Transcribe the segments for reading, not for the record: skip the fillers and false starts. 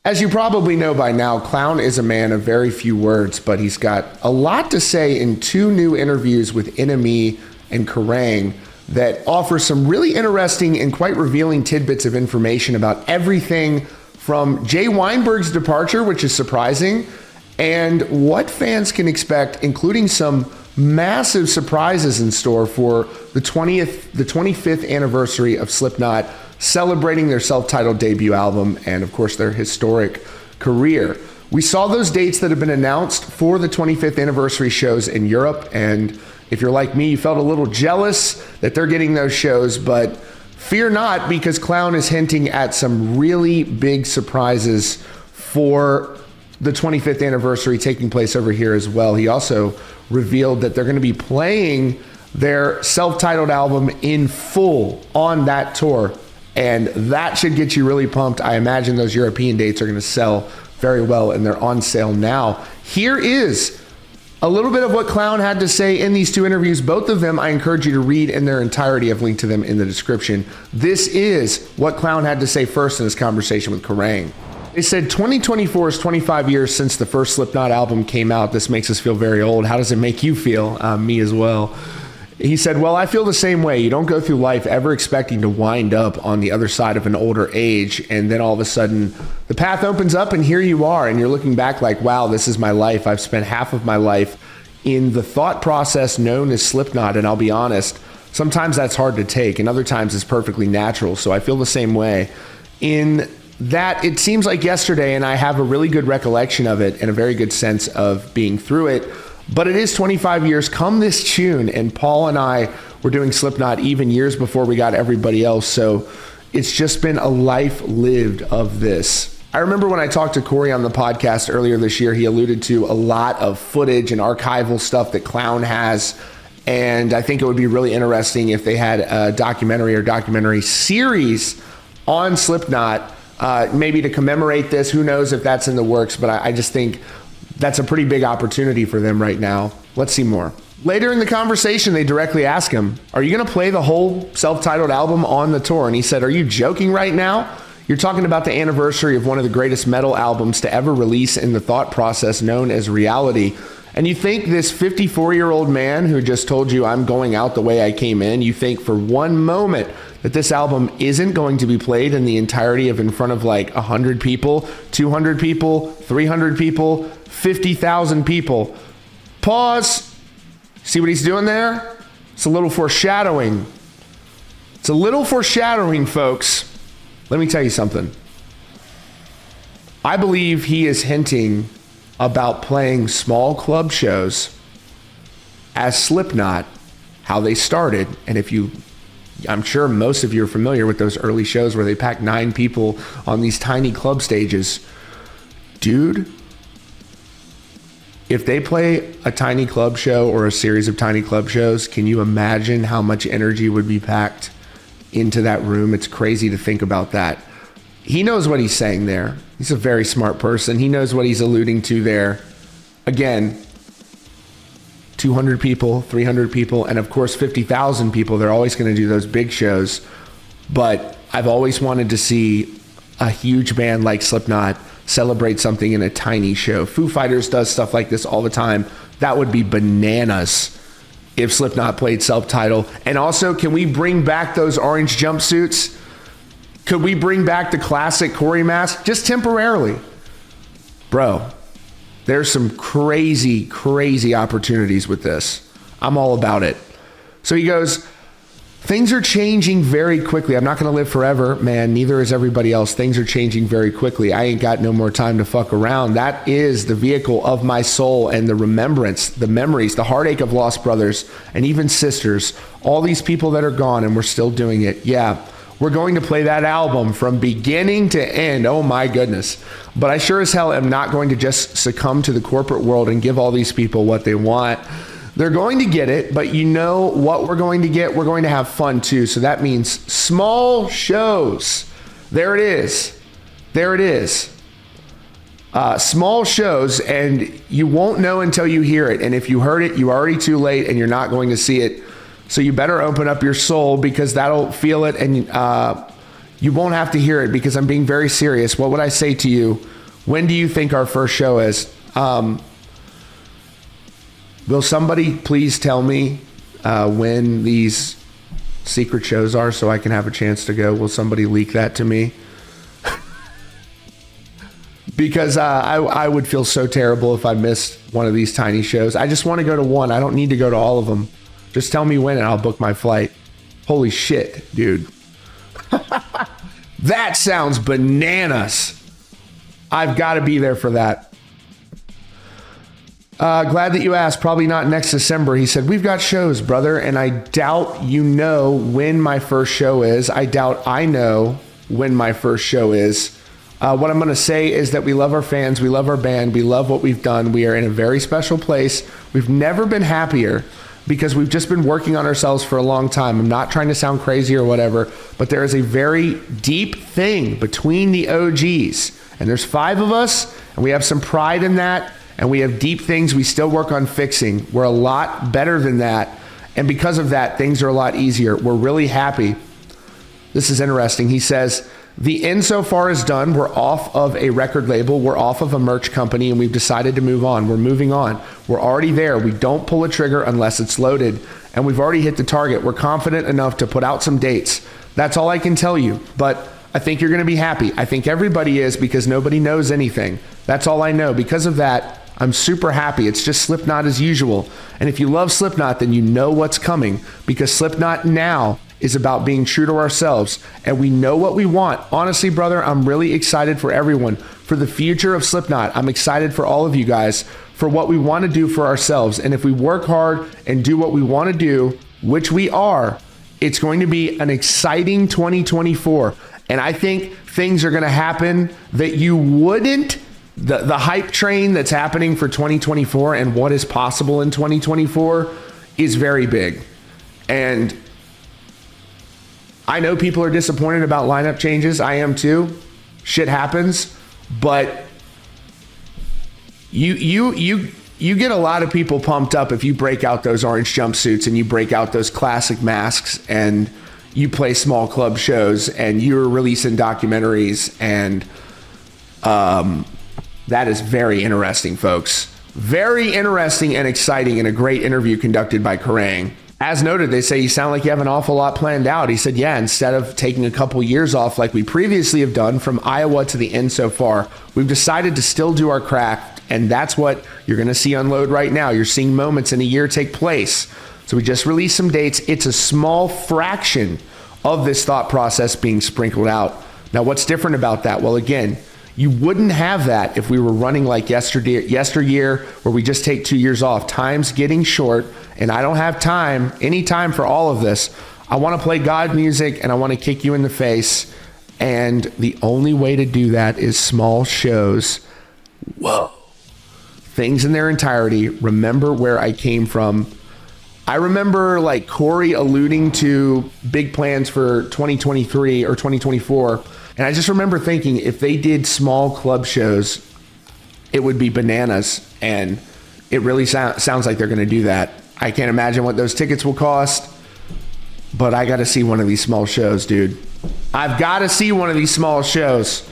As you probably know by now, Clown is a man of very few words, but he's got a lot to say in two new interviews with NME and Kerrang that offer some really interesting and quite revealing tidbits of information about everything from Jay Weinberg's departure, which is surprising, and what fans can expect, including some massive surprises in store for the 25th anniversary of Slipknot, celebrating their self-titled debut album and, of course, their historic career. We saw those dates that have been announced for the 25th anniversary shows in Europe, and if you're like me, you felt a little jealous that they're getting those shows, but fear not, because Clown is hinting at some really big surprises for the 25th anniversary taking place over here as well. He also revealed that they're going to be playing their self-titled album in full on that tour, and that should get you really pumped. I imagine those European dates are going to sell very well, and they're on sale now. Here is a little bit of what Clown had to say in these two interviews. Both of them I encourage you to read in their entirety. I've linked to them in the description. This is what Clown had to say first in his conversation with Kerrang. They said 2024 is 25 years since the first Slipknot album came out. This makes us feel very old. How does it make you feel? Me as well. He said, well, I feel the same way. You don't go through life ever expecting to wind up on the other side of an older age, and then all of a sudden the path opens up and here you are, and you're looking back like, wow, this is my life. I've spent half of my life in the thought process known as Slipknot, and I'll be honest, sometimes that's hard to take, and other times it's perfectly natural. So I feel the same way. In that, it seems like yesterday, and I have a really good recollection of it and a very good sense of being through it. But it is 25 years come this June, and Paul and I were doing Slipknot even years before we got everybody else. So it's just been a life lived of this. I remember when I talked to Corey on the podcast earlier this year, he alluded to a lot of footage and archival stuff that Clown has. And I think it would be really interesting if they had a documentary series on Slipknot, maybe to commemorate this. Who knows if that's in the works, but I just think that's a pretty big opportunity for them right now. Let's see more. Later in the conversation, they directly ask him, are you going to play the whole self-titled album on the tour? And he said, are you joking right now? You're talking about the anniversary of one of the greatest metal albums to ever release in the thought process known as reality. And you think this 54-year-old man who just told you I'm going out the way I came in, you think for one moment that this album isn't going to be played in the entirety of in front of like 100 people, 200 people, 300 people, 50,000 people. Pause. See what he's doing there? It's a little foreshadowing. It's a little foreshadowing, folks. Let me tell you something. I believe he is hinting about playing small club shows as Slipknot, how they started. And I'm sure most of you are familiar with those early shows where they packed 9 people on these tiny club stages. Dude, if they play a tiny club show or a series of tiny club shows, can you imagine how much energy would be packed into that room? It's crazy to think about that. He knows what he's saying there. He's a very smart person. He knows what he's alluding to there. Again, 200 people, 300 people, and of course 50,000 people. They're always going to do those big shows. But I've always wanted to see a huge band like Slipknot celebrate something in a tiny show. Foo Fighters does stuff like this all the time. That would be bananas if Slipknot played self-titled. And also, can we bring back those orange jumpsuits? Could we bring back the classic Corey mask just temporarily? Bro, there's some crazy, crazy opportunities with this. I'm all about it. So he goes, things are changing very quickly. I'm not going to live forever, man. Neither is everybody else. Things are changing very quickly. I ain't got no more time to fuck around. That is the vehicle of my soul and the remembrance, the memories, the heartache of lost brothers and even sisters. All these people that are gone and we're still doing it. Yeah, we're going to play that album from beginning to end. Oh my goodness. But I sure as hell am not going to just succumb to the corporate world and give all these people what they want. They're going to get it, but you know what we're going to get? We're going to have fun too. So that means small shows. There it is. There it is. Small shows, and you won't know until you hear it. And if you heard it, you're already too late and you're not going to see it. So you better open up your soul, because that'll feel it, and you won't have to hear it, because I'm being very serious. What would I say to you When do you think our first show is? Will somebody please tell me when these secret shows are so I can have a chance to go? Will somebody leak that to me? Because I would feel so terrible if I missed one of these tiny shows. I just want to go to one. I don't need to go to all of them. Just tell me when and I'll book my flight. Holy shit, dude. That sounds bananas. I've got to be there for that. Glad that you asked. Probably not next December. He said, we've got shows, brother, and I doubt you know when my first show is. I doubt I know when my first show is. What I'm going to say is that we love our fans. We love our band. We love what we've done. We are in a very special place. We've never been happier because we've just been working on ourselves for a long time. I'm not trying to sound crazy or whatever, but there is a very deep thing between the OGs. And there's 5 of us, and we have some pride in that. And we have deep things we still work on fixing. We're a lot better than that. And because of that, things are a lot easier. We're really happy. This is interesting. He says, the insofar is done. We're off of a record label. We're off of a merch company, and we've decided to move on. We're moving on. We're already there. We don't pull a trigger unless it's loaded. And we've already hit the target. We're confident enough to put out some dates. That's all I can tell you. But I think you're going to be happy. I think everybody is because nobody knows anything. That's all I know. Because of that, I'm super happy. It's just Slipknot as usual. And if you love Slipknot, then you know what's coming because Slipknot now is about being true to ourselves and we know what we want. Honestly, brother, I'm really excited for everyone, for the future of Slipknot. I'm excited for all of you guys, for what we want to do for ourselves. And if we work hard and do what we want to do, which we are, it's going to be an exciting 2024. And I think things are going to happen that you wouldn't. The hype train that's happening for 2024 and what is possible in 2024 is very big. And I know people are disappointed about lineup changes. I am too. Shit happens. But you get a lot of people pumped up if you break out those orange jumpsuits and you break out those classic masks and you play small club shows and you're releasing documentaries and that is very interesting, folks. Very interesting and exciting and a great interview conducted by Kerrang. As noted, they say you sound like you have an awful lot planned out. He said, yeah, instead of taking a couple years off like we previously have done from Iowa to the end so far, we've decided to still do our craft. And that's what you're going to see unload right now. You're seeing moments in a year take place. So we just released some dates. It's a small fraction of this thought process being sprinkled out. Now, what's different about that? Well, again, you wouldn't have that if we were running like yesteryear, where we just take 2 years off. Time's getting short, and I don't have any time for all of this. I want to play God music, and I want to kick you in the face. And the only way to do that is small shows. Whoa. Things in their entirety. Remember where I came from. I remember like Corey alluding to big plans for 2023 or 2024. And I just remember thinking if they did small club shows, it would be bananas. And it really sounds like they're going to do that. I can't imagine what those tickets will cost, but I got to see one of these small shows, dude. I've got to see one of these small shows.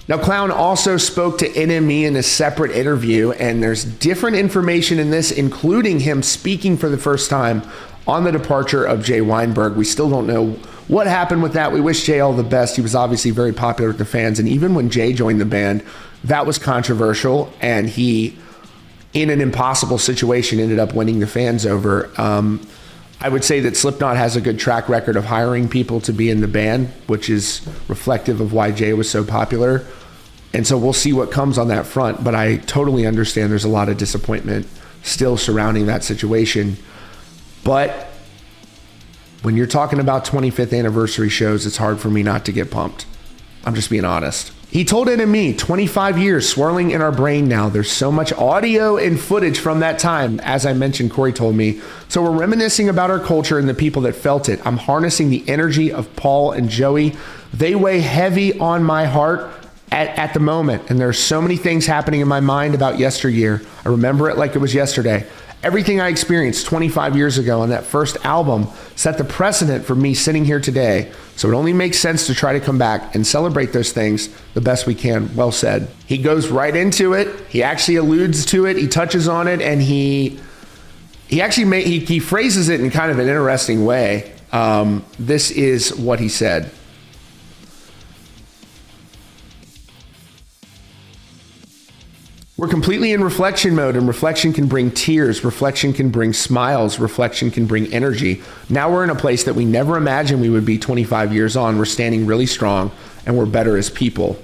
Now, Clown also spoke to NME in a separate interview, and there's different information in this, including him speaking for the first time on the departure of Jay Weinberg. We still don't know what happened with that. We wish Jay all the best. He was obviously very popular with the fans, and even when Jay joined the band, that was controversial, and he, in an impossible situation, ended up winning the fans over. I would say that Slipknot has a good track record of hiring people to be in the band, which is reflective of why Jay was so popular. And so we'll see what comes on that front, but I totally understand there's a lot of disappointment still surrounding that situation. But when you're talking about 25th anniversary shows, it's hard for me not to get pumped. I'm just being honest. He told NME, 25 years swirling in our brain now. There's so much audio and footage from that time. As I mentioned, Corey told me. So we're reminiscing about our culture and the people that felt it. I'm harnessing the energy of Paul and Joey. They weigh heavy on my heart at the moment, and there's so many things happening in my mind about yesteryear. I remember it like it was yesterday. Everything I experienced 25 years ago on that first album set the precedent for me sitting here today. So it only makes sense to try to come back and celebrate those things the best we can. Well said. He goes right into it. He actually alludes to it. He touches on it, and he phrases it in kind of an interesting way. This is what he said. We're completely in reflection mode, and reflection can bring tears. Reflection can bring smiles. Reflection can bring energy. Now we're in a place that we never imagined we would be 25 years on. We're standing really strong, and we're better as people.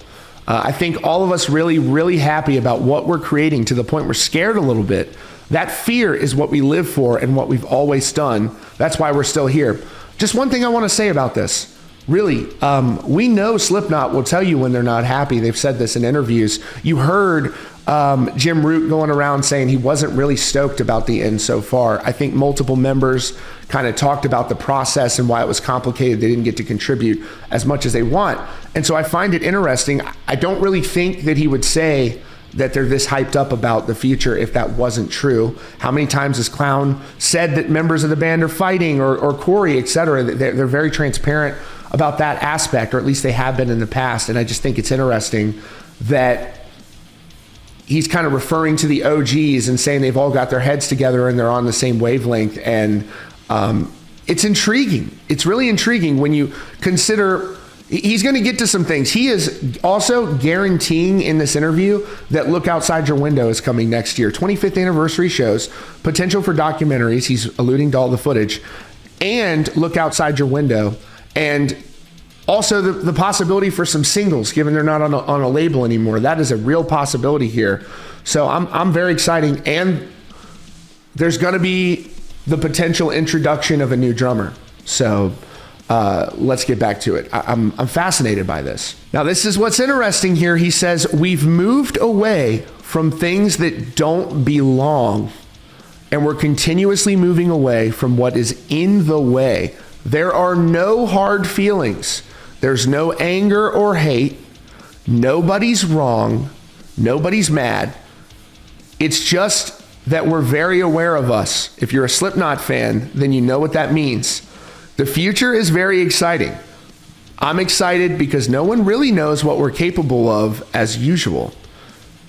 I think all of us really, really happy about what we're creating, to the point we're scared a little bit. That fear is what we live for and what we've always done. That's why we're still here. Just one thing I want to say about this. Really, we know Slipknot will tell you when they're not happy. They've said this in interviews. You heard Jim Root going around saying he wasn't really stoked about the end so far. I think multiple members kind of talked about the process and why it was complicated. They didn't get to contribute as much as they want. And so I find it interesting. I don't really think that he would say that they're this hyped up about the future if that wasn't true. How many times has Clown said that members of the band are fighting, or Corey, etc.? They're very transparent about that aspect, or at least they have been in the past. And I just think it's interesting that he's kind of referring to the OGs and saying they've all got their heads together and they're on the same wavelength. And it's intriguing. It's really intriguing when you consider he's going to get to some things. He is also guaranteeing in this interview that Look Outside Your Window is coming next year. 25th anniversary shows, potential for documentaries. He's alluding to all the footage, and Look Outside Your Window. And also the possibility for some singles, given they're not on a label anymore. That is a real possibility here. So I'm very excited. And there's going to be the potential introduction of a new drummer. So let's get back to it. I'm fascinated by this. Now, this is what's interesting here. He says, we've moved away from things that don't belong, and we're continuously moving away from what is in the way. There are no hard feelings. There's no anger or hate. Nobody's wrong. Nobody's mad. It's just that we're very aware of us. If you're a Slipknot fan, then you know what that means. The future is very exciting. I'm excited because no one really knows what we're capable of as usual.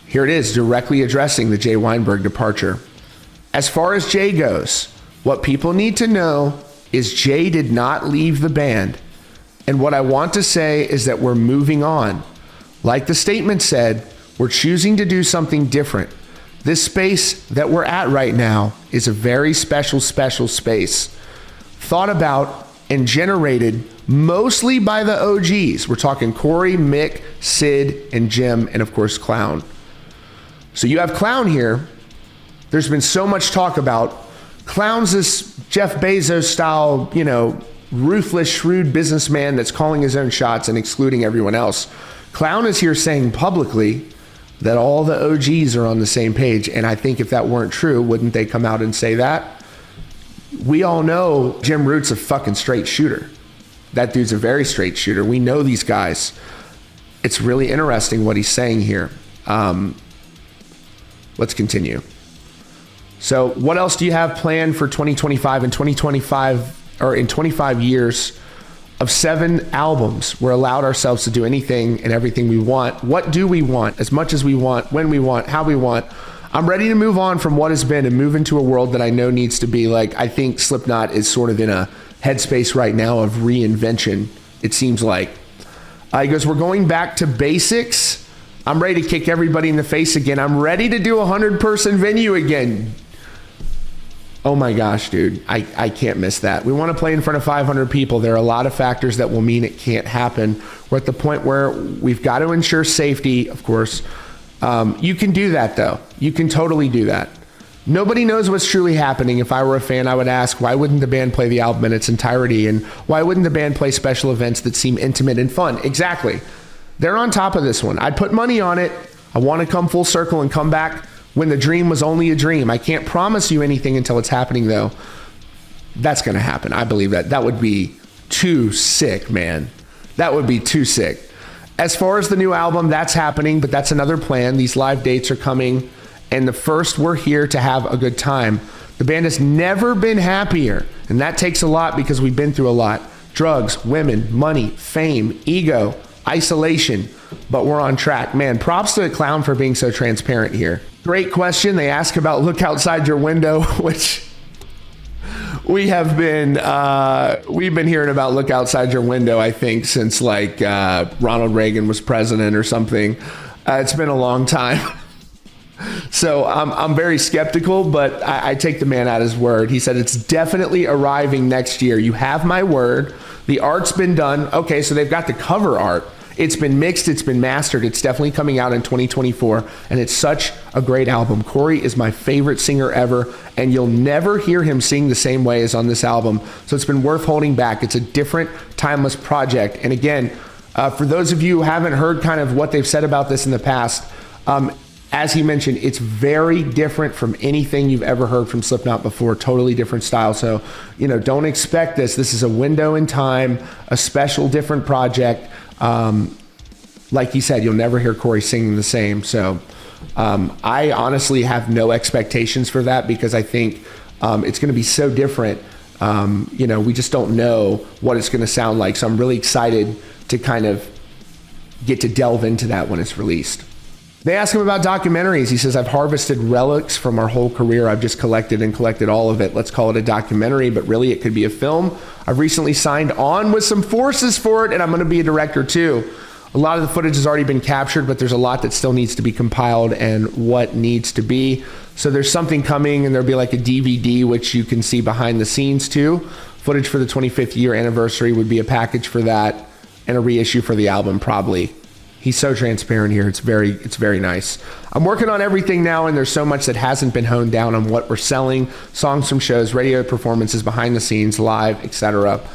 Here it is, directly addressing the Jay Weinberg departure. As far as Jay goes, what people need to know is Jay did not leave the band. And what I want to say is that we're moving on. Like the statement said, we're choosing to do something different. This space that we're at right now is a very special, special space. Thought about and generated mostly by the OGs. We're talking Corey, Mick, Sid, and Jim, and of course, Clown. So you have Clown here. There's been so much talk about Clown's this Jeff Bezos style, ruthless, shrewd businessman that's calling his own shots and excluding everyone else. Clown is here saying publicly that all the OGs are on the same page. And I think if that weren't true, wouldn't they come out and say that? We all know Jim Root's a fucking straight shooter. That dude's a very straight shooter. We know these guys. It's really interesting what he's saying here. Let's continue. So what else do you have planned for 2025 and 2025, or in 25 years of 7 albums? We're allowed ourselves to do anything and everything we want. What do we want? As much as we want, when we want, how we want. I'm ready to move on from what has been and move into a world that I know needs to be. Like, I think Slipknot is sort of in a headspace right now of reinvention, it seems like. He goes, we're going back to basics. I'm ready to kick everybody in the face again. I'm ready to do a 100-person venue again. Oh my gosh, dude, I can't miss that. We want to play in front of 500 people. There are a lot of factors that will mean it can't happen. We're at the point where we've got to ensure safety, of course. You can do that, though. You can totally do that. Nobody knows what's truly happening. If I were a fan, I would ask, why wouldn't the band play the album in its entirety? And why wouldn't the band play special events that seem intimate and fun? Exactly. They're on top of this one. I'd put money on it. I want to come full circle and come back when the dream was only a dream. I can't promise you anything until it's happening, though. That's going to happen. I believe that. That would be too sick, man. That would be too sick. As far as the new album, that's happening, but that's another plan. These live dates are coming, and the first, we're here to have a good time. The band has never been happier, and that takes a lot because we've been through a lot. Drugs, women, money, fame, ego, isolation, but we're on track. Man, props to the Clown for being so transparent here. Great question. They ask about Look Outside Your Window, which we've been hearing about Look Outside Your Window, I think, since like Ronald Reagan was president or something. It's been a long time. So I'm very skeptical, but I take the man at his word. He said it's definitely arriving next year. You have my word. The art's been done. Okay, so they've got the cover art. It's been mixed. It's been mastered. It's definitely coming out in 2024, and it's such a great album. Corey is my favorite singer ever, and you'll never hear him sing the same way as on this album. So it's been worth holding back. It's a different, timeless project. And again, for those of you who haven't heard kind of what they've said about this in the past, as he mentioned, it's very different from anything you've ever heard from Slipknot before. Totally different style. So, don't expect this. This is a window in time, a special, different project. Like he said, you'll never hear Corey singing the same. So I honestly have no expectations for that because I think it's going to be so different. We just don't know what it's going to sound like. So I'm really excited to kind of get to delve into that when it's released. They ask him about documentaries. He says, I've harvested relics from our whole career. I've just collected all of it. Let's call it a documentary, but really it could be a film. I've recently signed on with some forces for it, and I'm going to be a director too. A lot of the footage has already been captured, but there's a lot that still needs to be compiled and what needs to be. So there's something coming, and there'll be like a DVD, which you can see behind the scenes too. Footage for the 25th year anniversary would be a package for that, and a reissue for the album probably. He's so transparent here. It's very nice. I'm working on everything now, and there's so much that hasn't been honed down on what we're selling, songs from shows, radio performances, behind the scenes, live, etc.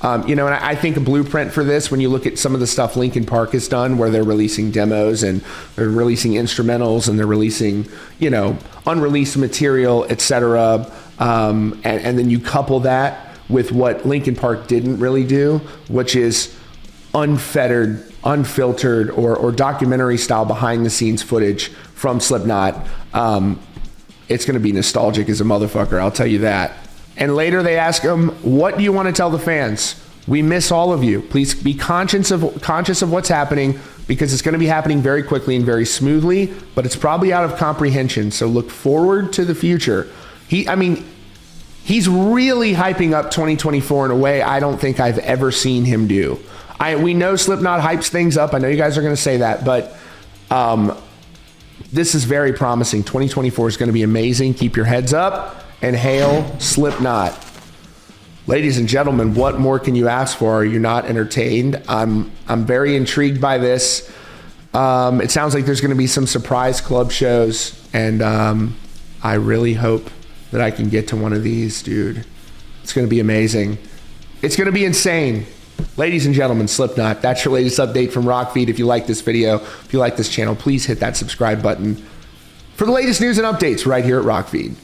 And I think a blueprint for this, when you look at some of the stuff Linkin Park has done, where they're releasing demos and they're releasing instrumentals and they're releasing, unreleased material, etc. And then you couple that with what Linkin Park didn't really do, which is unfettered, unfiltered, or documentary style behind the scenes footage from Slipknot. It's going to be nostalgic as a motherfucker, I'll tell you that. And later they ask him, what do you want to tell the fans? We miss all of you. Please be conscious of what's happening, because it's going to be happening very quickly and very smoothly, but it's probably out of comprehension. So look forward to the future. He's really hyping up 2024 in a way I don't think I've ever seen him do. We know Slipknot hypes things up. I know you guys are going to say that, but this is very promising. 2024 is going to be amazing. Keep your heads up and hail Slipknot. Ladies and gentlemen, what more can you ask for? Are you not entertained? I'm very intrigued by this. It sounds like there's going to be some surprise club shows, and I really hope that I can get to one of these, dude. It's going to be amazing. It's going to be insane. Ladies and gentlemen, Slipknot, that's your latest update from Rockfeed. If you like this video, if you like this channel, please hit that subscribe button for the latest news and updates right here at Rockfeed.